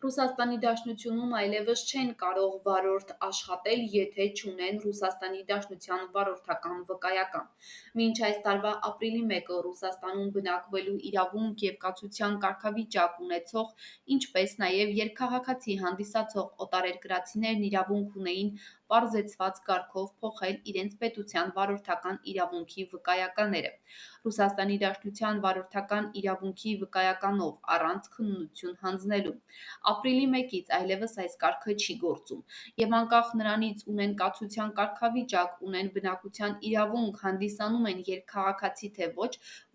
Ռուսաստանի Դաշնությունում այլևս չեն կարող վարորդ աշխատել, եթե չունեն Ռուսաստանի Դաշնության վարորդական վկայական։ Մինչ այս տարվա ապրիլի 1-ը Ռուսաստանում բնակվելու իրավունք և կացության կարգավիճակ ունեցող, ինչպես նաև երկքաղաքացի հանդիսացող օտարերկրացիներն իրավունք ունեին պարզեցված կարգով փոխել իրենց պետության վարորդական իրավունքի վկայականները։ Ռուսաստանի Դաշնության վարորդական իրավունքի վկայականով առանց քննություն հանձնելու։ Ապրիլի 1-ից այլևս այս կարգը չի գործում, եւ անկախ նրանից ունեն կացության կարգավիճակ, ունեն բնակության իրավունք, հանդիսանում են երկքաղաքացի թե ոչ,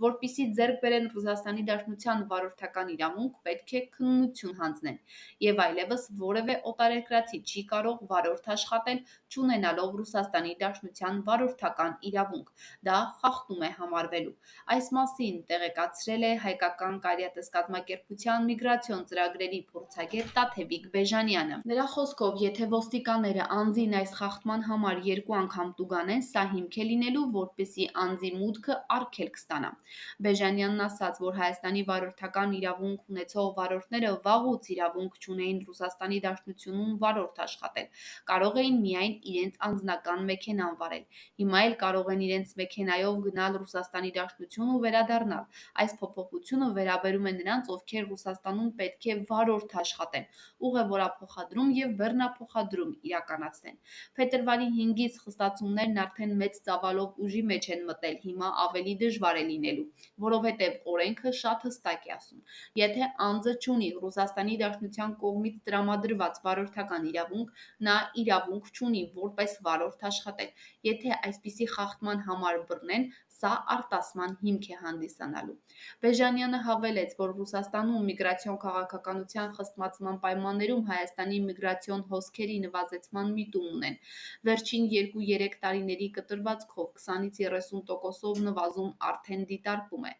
որպեսզի ձեռք բերեն Ռուսաստանի Դաշնության վարորդական իրավունք, պետք է քննություն հանձնեն, եւ այլևս որևէ օտարերկրացի չի կարող վարորդ աշխատել, չունենալով Ռուսաստանի Դաշնության վարորդական իրավունք, դա խախտում է համարվելու։ Այս մասին տեղեկացրել է Հայկական կարիատես կազմակերպության միգրացիոն ծրագրերի փորձագետ Տաթևիկ Բեժանյանը։ Նրա խոսքով, եթե ոստիկանները անձին այս խախտման համար 2 անգամ տուգանեն, սա հիմք է լինելու, որպեսզի անձի մուտքը արգելք ստանա։ Բեժանյանն ասաց, որ Հայաստանի վարորդական իրավունք ունեցող վարորդները վաղուց իրավունք չունեին Ռուսաստանի Դաշնությունում վարորդ աշխատել, կարող էին միայն իրենց անձնական մեքենան վարել։ Հիմա էլ կարող են իրենց մեքենայով գնալ Ռուսաստանի Դաշնություն ու վերադառնալ։ Այս փոփոխությունը վերաբերում է նրանց, ովքեր Ռուսաստանում պետք է վարորդ աշխատեն, ուղևորափոխադրում և բեռնափոխադրում իրականացնեն։ Փետրվարի 5-ից խստացումներն արդեն մեծ ծավալով ուժի մեջ են մտել, հիմա ավելի դժվար է լինելու, որովհետև օրենքը շատ հստակ է ասում. եթե անձը չունի Ռուսաստանի Դաշնության կողմից տրամադրված վարորդական իրավունք, նա իրավունք չունի որպես վարորդ աշխատել։ Եթե այսպիսի խախտման համար բռնեն, սա արտասման հիմք է հանդիսանալու։ Բեժանյանը հավելեց, որ Ռուսաստանում միգրացիոն քաղաքականության խստացման պայմաններում Հայաստանի միգրացիոն հոսքերի նվազեցման միտում ունեն։ Վերջին 2-3 տարիների կտրվածքով 20-ից 30%-ով նվազում արդեն դիտարկվում է,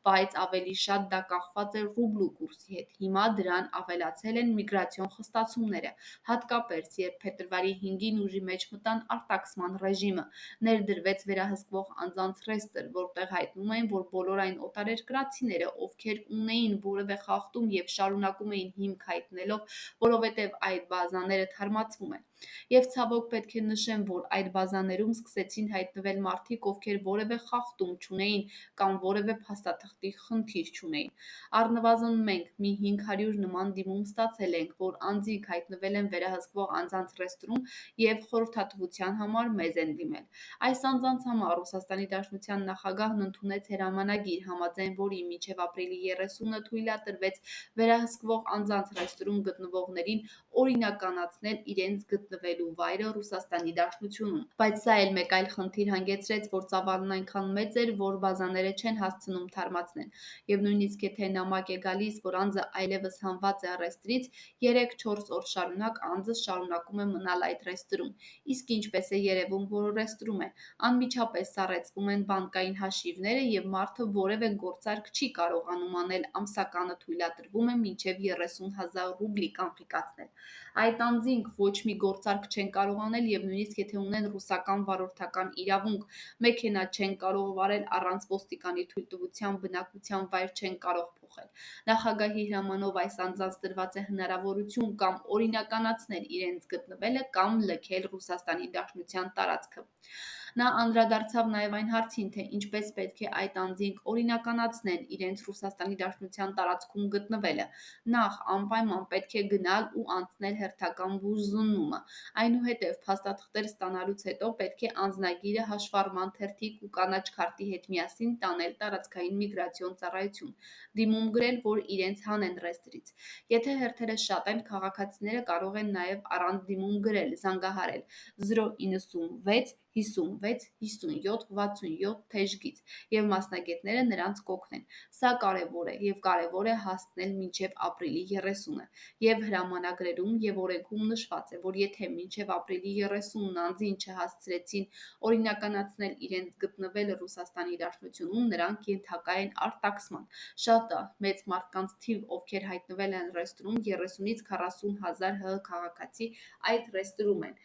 բայց ավելի շատ դա կախված է ռուբլու կուրսի հետ։ Հիմա դրան ավելացել են միգրացիոն խստացումները, հատկապես երբ փետրվարի 5-ին ուժի մեջ մտան արտաքսման ռեժիմը, ներդրվեց վերահսկվող անձանց ռեեստր, որտեղ հայտնում էին, որ բոլոր այն օտարերկրացիները, ովքեր ունեին որևէ խախտում և շարունակում էին հիմք հայտնելով, որովհետև այդ բազաները թարմացվում են։ Եվ ցավոք պետք է նշեմ, որ այդ բազաներում սկսեցին հայտնվել մարդիկ, ովքեր որևէ խախտում չունեին կամ որևէ փաստաթղթի խնդիր չունեին։ Առնվազն մենք մի 500 նման դիմում ստացել ենք, որ անձինք հայտնվել են վերահսկվող անձանց ռեեստրում և խորհրդատվության համար մեզ են դիմել։ Այս անձանց համար Ռուսաստանի Դաշնության նախագահն ընդունեց հրամանագիր, համաձայն որի մինչև ապրիլի 30-ը թույլատրվեց վերահսկվող անձանց ռեեստրում գտնվողներին օրինականացնել իրենց գտնվելու վայրը Ռուսաստանի Դաշնությունում։ Բայց սա էլ մեկ այլ խնդիր հանգեցրեց, որ ծավալն այնքան մեծ էր, որ բազաները չեն հասցնում թարմացնեն։ Եվ նույնիսկ եթե նամակ է գալիս, որ անձը այլևս հանված է ռեեստրից, 3-4 օր շարունակ անձը շարունակում է մնալ այդ ռեեստրում։ Իսկ ինչպես է երևում, որ ռեեստրում է, անմիջապես սառեցվում են բանկային հաշիվները և մարդը որևէ գործարք չի կարողանում անել, ամսականը թույլատրվում է մինչև 30,000 ռուբլի կանխիկացնել։ Այդ անձինք ոչ մի գործարք չեն կարող անել և նույնիսկ եթե ունեն ռուսական վարորդական իրավունք, մեքենա չեն կարող վարել առանց ոստիկանի թույլտվության, բնակության վայր չեն կարող փոխել։ Նախագահի հրամանով այս անձանց տրված է հնարավորություն կամ օրինականացնել իրենց գտնվելը կամ լքել Ռուսաստանի Դաշնության տարածքը։ Նա անդրադարձավ նաև այն հարցին, թե ինչպես պետք է այդ անձինք օրինականացնեն իրենց Ռուսաստանի Դաշնության տարածքում գտնվելը։ Նախ, անպայման պետք է գնալ ու անցնել հերթական բուժզննումը։ Այնուհետև փաստաթղթեր ստանալուց հետո պետք է անձնագիրը հաշվառման թերթիկ ու կանաչ քարտի հետ միասին տանել տարածքային միգրացիոն ծառայություն, դիմում գրել, որ իրենց հանեն ռեեստրից։ Եթե հերթերը շատ են, քաղաքացիները կարող են նաև առանց դիմում գրել, զանգահարել 096 56 57 67 թեժգից, և մասնագետները նրանց կօգնեն։ Սա կարևոր է, և կարևոր է հասնել մինչև ապրիլի 30-ը։ Եվ հրամանագրերում և օրենքում նշված է, որ եթե մինչև ապրիլի 30-ն անձին չհասցրեցին օրինականացնել իրենց գտնվելը Ռուսաստանի Դաշնությունում, նրանք ենթակա են արտաքսման։ Շատ մեծ մարդկանց թիվ, ովքեր հայտնվել են ռեեստրում, 30-ից 40 հազար ՀՀ քաղաքացի այդ ռեեստրում են։